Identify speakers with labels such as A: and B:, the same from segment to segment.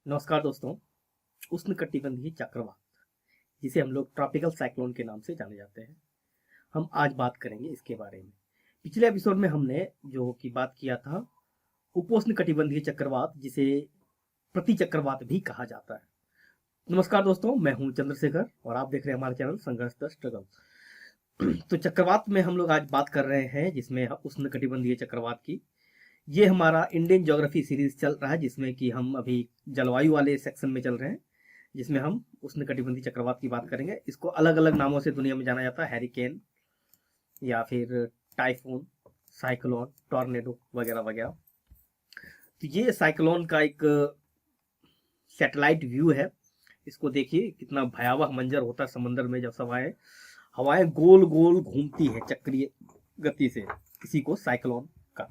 A: नमस्कार दोस्तों। उष्णकटिबंधीय चक्रवात, जिसे हम लोग ट्रॉपिकल साइक्लोन के नाम से जाने जाते हैं, हम आज बात करेंगे इसके बारे में। पिछले एपिसोड में हमने जो कि बात किया था उपोष्णकटिबंधीय चक्रवात, जिसे प्रति चक्रवात भी कहा जाता है। नमस्कार दोस्तों, मैं हूं चंद्रशेखर और आप देख रहे हैं हमारा चैनल संघर्ष द स्ट्रगल। तो चक्रवात में हम लोग आज बात कर रहे हैं जिसमें उष्णकटिबंधीय चक्रवात की। ये हमारा इंडियन ज्योग्राफी सीरीज चल रहा है, जिसमें कि हम अभी जलवायु वाले सेक्शन में चल रहे हैं, जिसमें हम उष्णकटिबंधीय चक्रवात की बात करेंगे। इसको अलग अलग नामों से दुनिया में जाना जाता है, हैरिकेन या फिर टाइफून, साइक्लोन, टॉर्नेडो वगैरह वगैरह। तो ये साइक्लोन का एक सैटेलाइट व्यू है। इसको देखिए, कितना भयावह मंजर होता है समंदर में जब हवाएं हवाएं गोल गोल घूमती है चक्रीय गति से। इसी को साइक्लोन का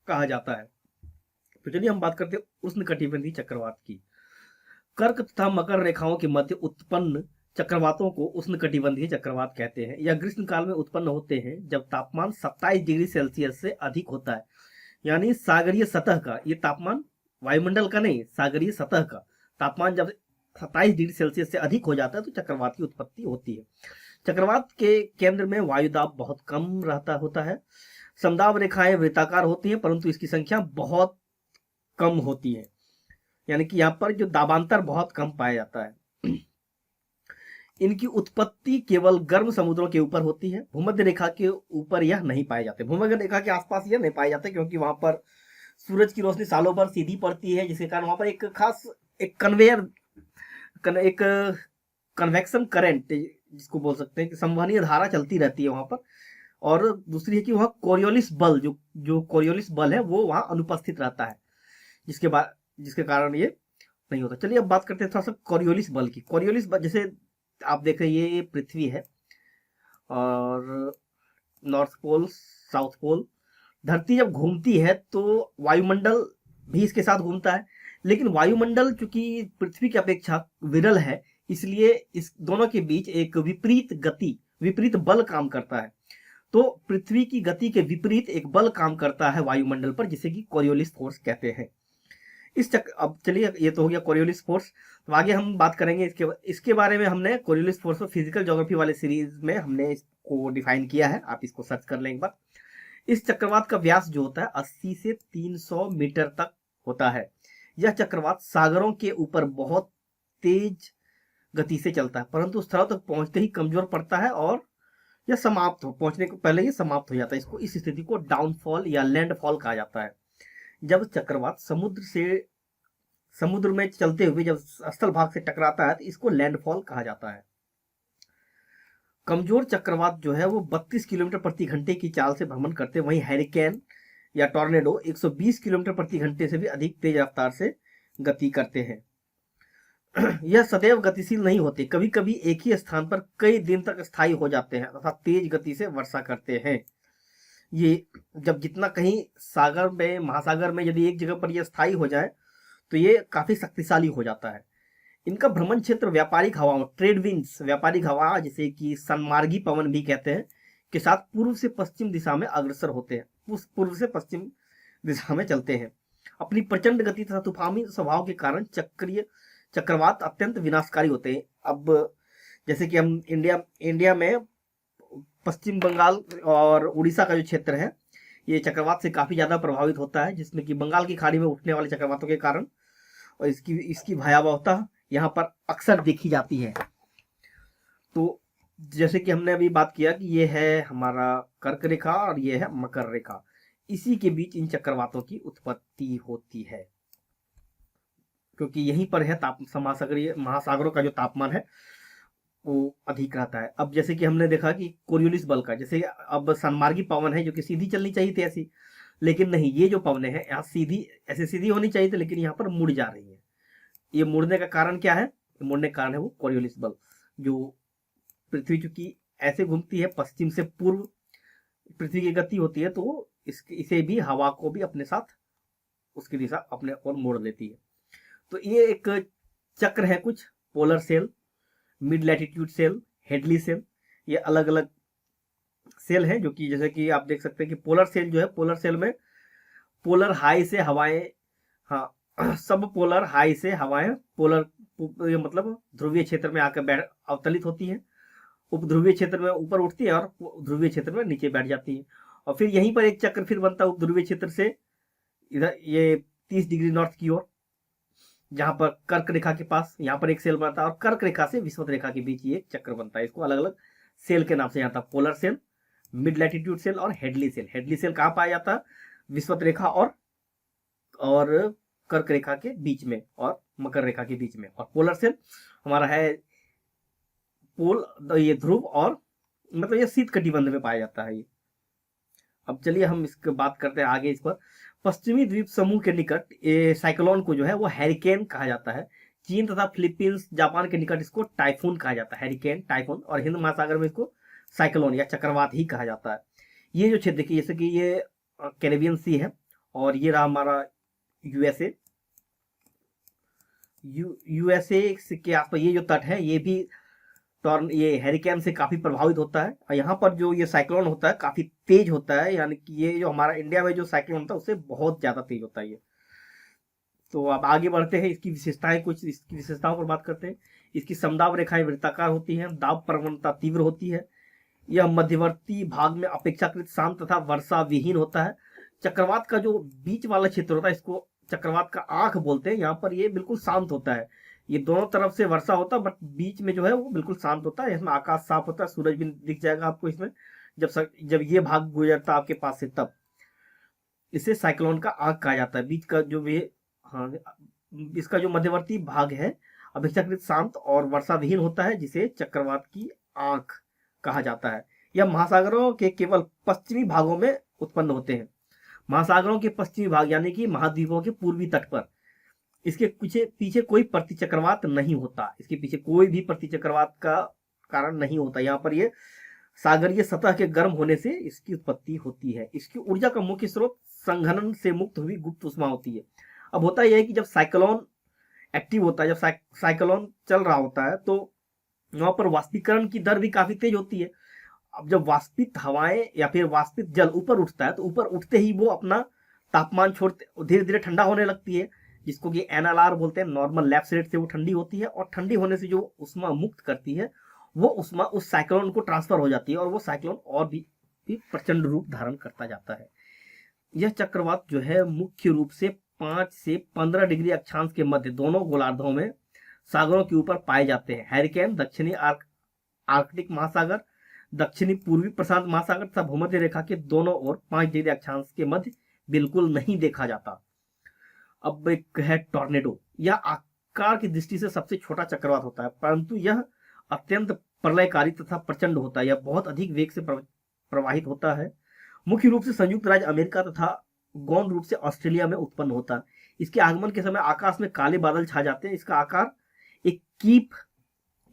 A: कहा जाता है। तो चलिए हम बात करते हैं उष्णकटिबंधीय चक्रवात की। कर्क तथा मकर रेखाओं के मध्य उत्पन्न चक्रवातों को उष्णकटिबंधीय चक्रवात कहते हैं। यह ग्रीष्म काल में उत्पन्न होते हैं जब तापमान 27 डिग्री सेल्सियस से अधिक होता है। यानी सागरीय सतह का ये तापमान, वायुमंडल का नहीं, सागरीय सतह का तापमान जब 27 डिग्री सेल्सियस से अधिक हो जाता है तो चक्रवात की उत्पत्ति होती है। चक्रवात के केंद्र में वायुदाब बहुत कम रहता होता है। समदाब रेखाएं वृत्ताकार होती हैं, परंतु इसकी संख्या बहुत कम होती है। यानी कि यहाँ पर जो दाबांतर बहुत कम पाया जाता है। इनकी उत्पत्ति केवल गर्म समुद्रों के ऊपर होती है। भूमध्य रेखा के ऊपर यह नहीं पाए जाते। भूमध्य रेखा के आसपास यह नहीं पाए जाते, क्योंकि वहां पर सूरज की रोशनी सालों भर सीधी पड़ती है, जिसके कारण वहां पर एक खास एक कन्वेयर एक कन्वेक्शन करंट जिसको बोल सकते हैं कि संवहनीय धारा चलती रहती है वहां पर। और दूसरी है कि वहां कोरियोलिस बल जो कोरियोलिस बल है वो वहां अनुपस्थित रहता है, जिसके कारण ये नहीं होता। चलिए अब बात करते हैं थोड़ा सा कोरियोलिस बल की। कोरियोलिस बल, जैसे आप देख रहे हैं ये पृथ्वी है और नॉर्थ पोल, साउथ पोल। धरती जब घूमती है तो वायुमंडल भी इसके साथ घूमता है, लेकिन वायुमंडल चूंकि पृथ्वी की अपेक्षा विरल है, इसलिए इस दोनों के बीच एक विपरीत बल काम करता है। तो पृथ्वी की गति के विपरीत एक बल काम करता है वायुमंडल पर, जिसे कि कोरियोलिस फोर्स कहते हैं। अब चलिए, ये तो हो गया कोरियोलिस फोर्स। तो आगे हम बात करेंगे इसके बारे में। हमने कोरियोलिस फोर्स को फिजिकल ज्योग्राफी वाले सीरीज में हमने इसको डिफाइन किया है, आप इसको सर्च कर लें एक बार। इस चक्रवात का व्यास जो होता है 80 से 300 मीटर तक होता है। यह चक्रवात सागरों के ऊपर बहुत तेज गति से चलता है, परंतु स्थलों तक पहुंचते ही कमजोर पड़ता है और यह पहुंचने को पहले ही समाप्त हो जाता है। इस स्थिति को डाउनफॉल या लैंडफॉल कहा जाता है। जब चक्रवात समुद्र में चलते हुए जब स्थल भाग से टकराता है तो इसको लैंडफॉल कहा जाता है। कमजोर चक्रवात जो है वो 32 किलोमीटर प्रति घंटे की चाल से भ्रमण करते हैं। वहीं हैरिकेन या टॉर्नेडो 120 किलोमीटर प्रति घंटे से भी अधिक तेज रफ्तार से गति करते हैं। यह सदैव गतिशील नहीं होते, कभी कभी एक ही स्थान पर कई दिन तक स्थायी हो जाते हैं तथा तेज गति से वर्षा करते हैं। ये जब जितना कहीं सागर में, महासागर में यदि एक जगह पर यह स्थायी हो जाए तो ये काफी शक्तिशाली हो जाता है। इनका भ्रमण क्षेत्र व्यापारिक हवाओं, ट्रेड विंड्स, व्यापारिक हवा जिसे कि सन्मार्गी पवन भी कहते हैं, के साथ पूर्व से पश्चिम दिशा में अग्रसर होते हैं। पूर्व से पश्चिम दिशा में चलते हैं। अपनी प्रचंड गति तथा तूफानी स्वभाव के कारण चक्रवात अत्यंत विनाशकारी होते हैं। अब जैसे कि हम इंडिया में पश्चिम बंगाल और उड़ीसा का जो क्षेत्र है, ये चक्रवात से काफी ज्यादा प्रभावित होता है, जिसमें कि बंगाल की खाड़ी में उठने वाले चक्रवातों के कारण और इसकी भयावहता यहाँ पर अक्सर देखी जाती है। तो जैसे कि हमने अभी बात किया कि ये है हमारा कर्क रेखा और ये है मकर रेखा, इसी के बीच इन चक्रवातों की उत्पत्ति होती है, क्योंकि यहीं पर है महासागरों का जो तापमान है वो अधिक रहता है। अब जैसे कि हमने देखा कि कोरियोलिस बल का, जैसे अब सन्मार्गी पवन है जो कि सीधी चलनी चाहिए थी ऐसी, लेकिन नहीं, ये जो पवनें हैं यहाँ सीधी होनी चाहिए थी, लेकिन यहाँ पर मुड़ जा रही है। ये मुड़ने का कारण क्या है? मुड़ने का कारण है वो कोरियोलिस बल। जो पृथ्वी चूंकि ऐसे घूमती है, पश्चिम से पूर्व पृथ्वी की गति होती है, तो इसे भी, हवा को भी अपने साथ उसकी दिशा अपने ओर मोड़ लेती है। तो ये एक चक्र है कुछ, polar cell, mid latitude cell, Hadley cell, ये अलग अलग सेल हैं। जो कि जैसे कि आप देख सकते हैं कि पोलर सेल जो है, पोलर सेल में पोलर हाई से हवाएं, हाँ, सब पोलर हाई से हवाएं पोलर, ये मतलब ध्रुवीय क्षेत्र में आकर बैठ अवतलित होती हैं, उपध्रुवीय क्षेत्र में ऊपर उठती है और ध्रुवीय क्षेत्र में नीचे बैठ जाती है। और फिर यहीं पर एक चक्र फिर बनता है उपध्रुवीय क्षेत्र से इधर ये 30 डिग्री नॉर्थ की ओर, जहां पर कर्क रेखा के पास यहाँ पर एक सेल बनता है, और कर्क रेखा से विषुवत रेखा के बीच ये एक चक्र बनता है। इसको अलग अलग सेल के नाम से जानता है, polar cell, mid latitude cell और हेडली सेल। हेडली सेल कहाँ पाया जाता है? विषुवत रेखा और कर्क रेखा के बीच में और मकर रेखा के बीच में। और पोलर सेल हमारा है पोल, ये ध्रुव और मतलब ये शीत कटिबंध में पाया जाता है ये। अब चलिए हम इसकी बात करते हैं आगे इस पर। पश्चिमी द्वीप समूह के निकट ये साइक्लोन को जो है वो हैरिकेन कहा जाता है। चीन तथा फिलीपींस जापान के निकट इसको टाइफून कहा जाता है, हैरिकेन टाइफून। और हिंद महासागर में इसको साइक्लोन या चक्रवात ही कहा जाता है। ये जो क्षेत्र देखिए, जैसे कि ये कैरेबियन सी है और ये रहा हमारा यूएसए, यूएसए के आसपास ये जो तट है ये भी ये हैरिकेन से काफी प्रभावित होता है। और यहाँ पर जो ये साइक्लोन होता है काफी तेज होता है, यानी कि ये जो हमारा इंडिया में जो साइक्लोन होता है उससे बहुत ज्यादा तेज होता है ये। तो अब आगे बढ़ते हैं, इसकी विशेषताएं, कुछ इसकी विशेषताओं पर बात करते हैं। इसकी समदाब रेखाएं वृत्ताकार होती हैं, दाब प्रवणता तीव्र होती है, यह मध्यवर्ती भाग में अपेक्षाकृत शांत तथा वर्षा विहीन होता है। चक्रवात का जो बीच वाला क्षेत्र होता है इसको चक्रवात का आंख बोलते हैं। यहाँ पर ये बिल्कुल शांत होता है, ये दोनों तरफ से वर्षा होता है बट बीच में जो है वो बिल्कुल शांत होता है। इसमें आकाश साफ होता है, सूरज भी दिख जाएगा आपको इसमें जब ये भाग गुजरता है आपके पास से, तब इसे साइक्लोन का आंख कहा जाता है। बीच का जो भी, हाँ, इसका जो मध्यवर्ती भाग है अपेक्षाकृत शांत और वर्षा विहीन होता है, जिसे चक्रवात की आंख कहा जाता है। यह महासागरों के केवल पश्चिमी भागों में उत्पन्न होते हैं। महासागरों के पश्चिमी भाग यानी कि महाद्वीपों के पूर्वी तट पर इसके पीछे कोई प्रतिचक्रवात नहीं होता, इसके पीछे कोई भी प्रतिचक्रवात का कारण नहीं होता। यहाँ पर ये सागरीय सतह के गर्म होने से इसकी उत्पत्ति होती है। इसकी ऊर्जा का मुख्य स्रोत संघनन से मुक्त हुई गुप्त उष्मा होती है। अब होता यह है कि जब साइक्लोन एक्टिव होता है, जब साइक्लोन चल रहा होता है, तो वहां पर वाष्पीकरण की दर भी काफी तेज होती है। अब जब वाष्पित हवाएं या फिर वाष्पित जल ऊपर उठता है तो ऊपर उठते ही वो अपना तापमान छोड़ते धीरे धीरे ठंडा होने लगती है, जिसको कि NLR बोलते हैं, नॉर्मल लैप्स रेट से वो ठंडी होती है। और ठंडी होने से जो उष्मा मुक्त करती है वो उष्मा उस साइक्लोन को ट्रांसफर हो जाती है और वो साइक्लोन और भी प्रचंड रूप धारण करता जाता है। यह चक्रवात जो है मुख्य रूप से 5 से 15 डिग्री अक्षांश के मध्य दोनों गोलार्धों में सागरों के ऊपर पाए जाते हैं। हैरिकेन दक्षिणी आर्कटिक महासागर, दक्षिणी पूर्वी प्रशांत महासागर तथा भूमध्य रेखा के दोनों ओर 5 डिग्री अक्षांश के मध्य बिल्कुल नहीं देखा जाता। अब एक है टॉर्नेडो। यह आकार की दृष्टि से सबसे छोटा चक्रवात होता है, परंतु यह अत्यंत प्रलयकारी तथा प्रचंड होता है। यह बहुत अधिक वेग से प्रवाहित होता है। मुख्य रूप से संयुक्त राज्य अमेरिका तथा गौण रूप से ऑस्ट्रेलिया में उत्पन्न होता है। इसके आगमन के समय आकाश में काले बादल छा जाते हैं। इसका आकार एक कीप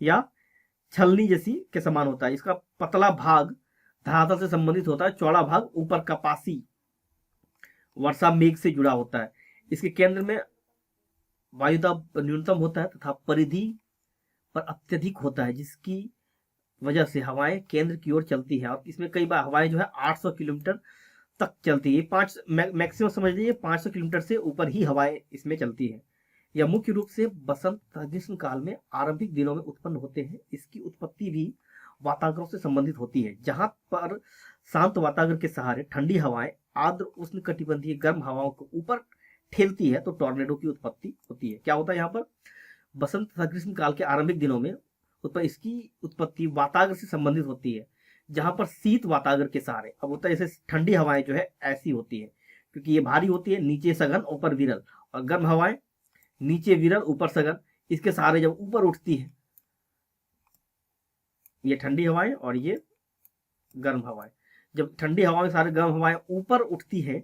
A: या छलनी जैसी के समान होता है। इसका पतला भाग धरातल से संबंधित होता है, चौड़ा भाग ऊपर कपासी वर्षा मेघ से जुड़ा होता है। इसके केंद्र में वायुदाब न्यूनतम होता है तथा परिधि पर अत्यधिक होता है, जिसकी वजह से हवाएं केंद्र की ओर चलती है। और इसमें कई बार हवाएं जो है 800 किलोमीटर तक चलती है। मैक्सिमम समझ लीजिए 500 किलोमीटर से ऊपर ही हवाएं इसमें चलती है। यह मुख्य रूप से बसंत तथा ग्रीष्म काल में आरंभिक दिनों में उत्पन्न होते हैं। इसकी उत्पत्ति भी वातावरण से संबंधित होती है, जहां पर शांत वातावरण के सहारे ठंडी हवाएं आर्द्र उष्ण कटिबंधीय गर्म हवाओं को ऊपर ठेलती है तो टॉर्नेडो की उत्पत्ति होती है। क्या होता है यहाँ पर? बसंत तथा ग्रीष्म काल के आरंभिक दिनों में इसकी उत्पत्ति वातावरण से संबंधित होती है, जहां पर शीत वातावरण के सहारे, अब होता है जैसे ठंडी हवाएं जो है ऐसी होती है, क्योंकि ये भारी होती है, नीचे सघन ऊपर विरल, और गर्म हवाएं नीचे विरल ऊपर सघन, इसके सहारे जब ऊपर उठती है ये ठंडी हवाएं और ये गर्म हवाएं, जब ठंडी हवाओं के सहारे गर्म हवाएं ऊपर उठती है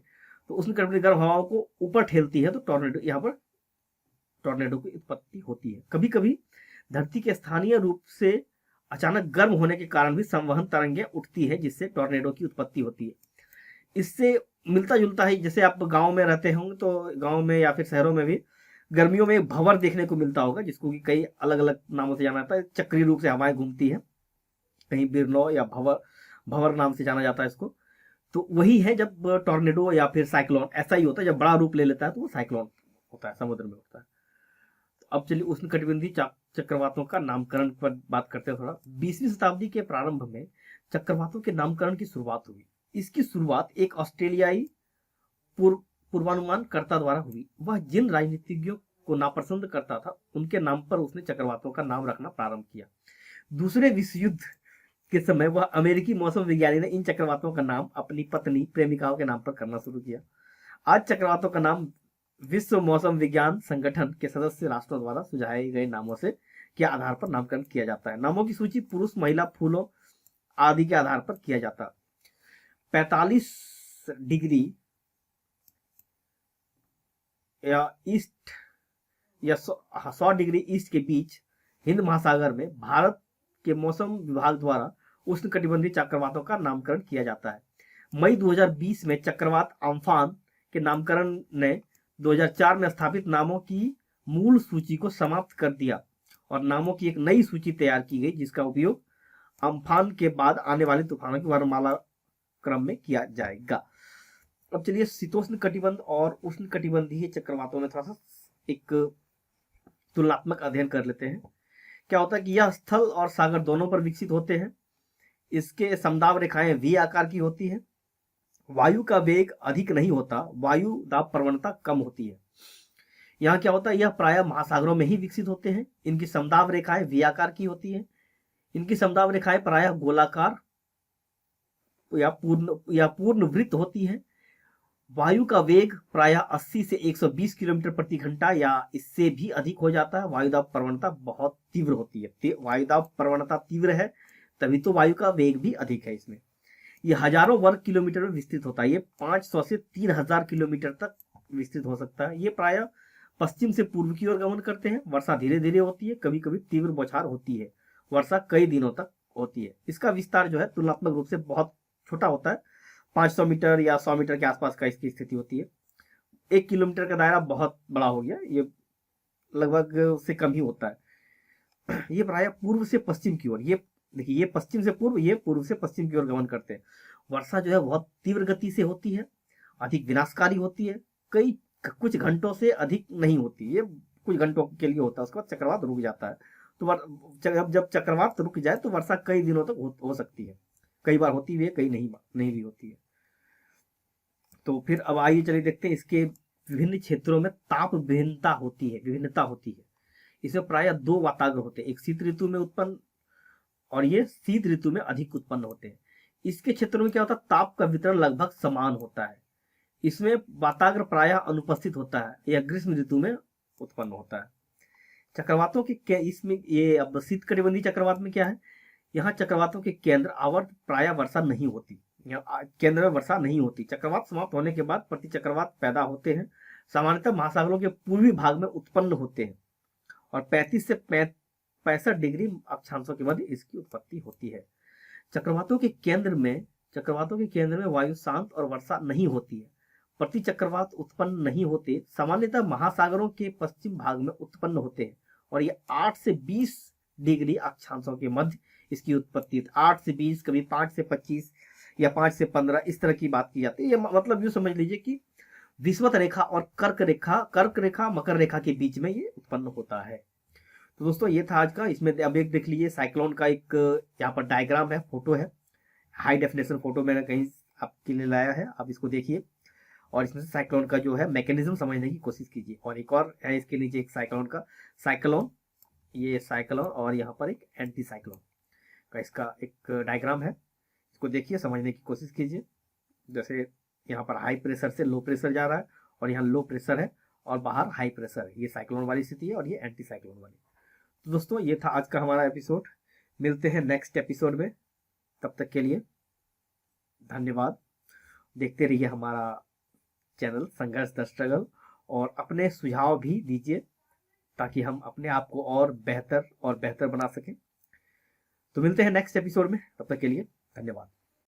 A: तो उसमें गर्म हवाओं को ऊपर ठेलती है तो टॉर्नेडो, यहाँ पर टॉर्नेडो की उत्पत्ति होती है। कभी कभी धरती के स्थानीय रूप से अचानक गर्म होने के कारण भी संवहन तरंगें उठती है, जिससे टॉर्नेडो की उत्पत्ति होती है। इससे मिलता जुलता है, जैसे आप गांव में रहते होंगे तो गांव में या फिर शहरों में भी गर्मियों में भंवर देखने को मिलता होगा, जिसको कि कई अलग अलग नामों से जाना जाता है। चक्रीय रूप से हवाएं घूमती है, कहीं बिरनो या भंवर नाम से जाना जाता है इसको। तो वही है जब टॉर्नेडो या फिर साइक्लोन ऐसा ही होता है, जब बड़ा रूप ले लेता है तो वो साइक्लोन होता है, समुद्र में होता है। तो अब चलिए उष्णकटिबंधीय चक्रवातों का नामकरण पर बात करते हैं थोड़ा। 20वीं शताब्दी के प्रारंभ में चक्रवातों के नामकरण की शुरुआत हुई। इसकी शुरुआत एक ऑस्ट्रेलियाई पूर्वानुमानकर्ता द्वारा हुई। वह जिन राजनीतिज्ञों को नापसंद करता था उनके नाम पर उसने चक्रवातों का नाम रखना प्रारंभ किया। दूसरे विश्व युद्ध के समय वह अमेरिकी मौसम विज्ञानी ने इन चक्रवातों का नाम अपनी पत्नी प्रेमिकाओं के नाम पर करना शुरू किया। आज चक्रवातों का नाम विश्व मौसम विज्ञान संगठन के सदस्य राष्ट्रों द्वारा सुझाए गए नामों से के आधार पर नामकरण किया जाता है। नामों की सूची पुरुष, महिला, फूलों आदि के आधार पर किया जाता है। 45 डिग्री या ईस्ट या 100 डिग्री ईस्ट के बीच हिंद महासागर में भारत के मौसम विभाग द्वारा उष्णकटिबंधीय चक्रवातों का नामकरण किया जाता है। मई 2020 में चक्रवात अम्फान के नामकरण ने 2004 में स्थापित नामों की मूल सूची को समाप्त कर दिया और नामों की एक नई सूची तैयार की गई, जिसका उपयोग अम्फान के बाद आने वाले तूफानों की वर्णमाला क्रम में किया जाएगा। अब चलिए शीतोष्ण कटिबंध और उष्ण कटिबंधीय चक्रवातों में थोड़ा सा एक तुलनात्मक अध्ययन कर लेते हैं। क्या होता है कि यह स्थल और सागर दोनों पर विकसित होते हैं। इसके समदाब रेखाएं वी आकार की होती है। वायु का वेग अधिक नहीं होता, वायु दाब प्रवणता कम होती है। यहाँ क्या होता है, यह प्रायः महासागरों में ही विकसित होते हैं। इनकी समदाब रेखाएं वी आकार की होती है। इनकी समदाब रेखाएं प्रायः गोलाकार या पूर्ण वृत्त होती है। वायु का वेग प्रायः 80 से 120 किलोमीटर प्रति घंटा या इससे भी अधिक हो जाता है। वायुदाब प्रवणता बहुत तीव्र होती है। वायुदाब प्रवणता तीव्र है तभी तो वायु का वेग भी अधिक है। इसमें ये हजारों वर्ग किलोमीटर में विस्तृत होता है। ये 500 से 3000 किलोमीटर तक विस्तृत हो सकता है। ये प्रायः पश्चिम से पूर्व की ओर गमन करते हैं। वर्षा धीरे धीरे होती है, कभी कभी तीव्र बौछार होती है। वर्षा कई दिनों तक होती है। इसका विस्तार जो है तुलनात्मक रूप से बहुत छोटा होता है। 500 मीटर या 100 मीटर के आसपास का इसकी स्थिति होती है। 1 किलोमीटर का दायरा बहुत बड़ा हो गया, ये लगभग उससे कम ही होता है। ये प्रायः पूर्व से पश्चिम की ओर, ये देखिए ये पश्चिम से पूर्व, ये पूर्व से पश्चिम की ओर गमन करते हैं। वर्षा जो है बहुत तीव्र गति से होती है, अधिक विनाशकारी होती है। कुछ घंटों से अधिक नहीं होती, ये कुछ घंटों के लिए होता है, उसके बाद चक्रवात रुक जाता है। तो जब चक्रवात रुक जाए तो वर्षा कई दिनों तक हो सकती है। कई बार होती भी है, कई नहीं भी होती है। तो फिर अब आइए चलिए देखते हैं इसके विभिन्न क्षेत्रों में ताप विभिन्नता होती है। इसमें प्रायः 2 वाताग्र होते हैं, एक शीत ऋतु में उत्पन्न और ये शीत ऋतु में अधिक उत्पन्न होते हैं। इसके क्षेत्रों में क्या होता है, ताप का वितरण लगभग समान होता है। इसमें वाताग्र प्रायः अनुपस्थित होता है, यह ग्रीष्म ऋतु में उत्पन्न होता है। चक्रवातों के इसमें ये अब शीत कटिबंधीय चक्रवात में क्या है, यहाँ चक्रवातों के केंद्र आवर्त प्रायः वर्षा नहीं होती, केंद्र में वर्षा नहीं होती। चक्रवात समाप्त होने के बाद प्रति चक्रवात पैदा होते हैं। सामान्यतः महासागरों के पूर्वी भाग में उत्पन्न होते हैं और 35 से 65 डिग्री अक्षांशों के मध्य इसकी उत्पत्ति होती है। चक्रवातों के केंद्र में वायु शांत और वर्षा नहीं होती है। प्रति चक्रवात उत्पन्न नहीं होते, सामान्यतः महासागरों के पश्चिम भाग में उत्पन्न होते हैं और ये 8 से 20 डिग्री अक्षांशों के मध्य इसकी उत्पत्ति 8 से 20, कभी 5 से 25 या 5 से 15 इस तरह की बात की जाती है। ये मतलब यूं समझ लीजिए कि विषुवत रेखा और कर्क रेखा मकर रेखा के बीच में ये उत्पन्न होता है। तो दोस्तों ये था आज का। इसमें अब एक देख लीजिए साइक्लोन का एक यहाँ पर डायग्राम है, फोटो है, हाई डेफिनेशन फोटो मैंने कहीं आपके लिए लाया है, आप इसको देखिए और इसमें से साइक्लोन का जो है मैकेनिज्म समझने की कोशिश कीजिए। और एक और है इसके नीचे एक साइक्लोन, ये साइक्लोन और यहाँ पर एक एंटी साइक्लोन का इसका एक डायग्राम है, इसको देखिए, समझने की कोशिश कीजिए। जैसे यहाँ पर हाई प्रेशर से लो प्रेशर जा रहा है और यहाँ लो प्रेशर है और बाहर हाई प्रेशर है, ये साइक्लोन वाली स्थिति है और ये एंटी साइक्लोन वाली। तो दोस्तों ये था आज का हमारा एपिसोड। मिलते हैं नेक्स्ट एपिसोड में, तब तक के लिए धन्यवाद। देखते रहिए हमारा चैनल संघर्ष द स्ट्रगल और अपने सुझाव भी दीजिए ताकि हम अपने आप को और बेहतर बना सकें। तो मिलते हैं नेक्स्ट एपिसोड में, तब तक के लिए धन्यवाद।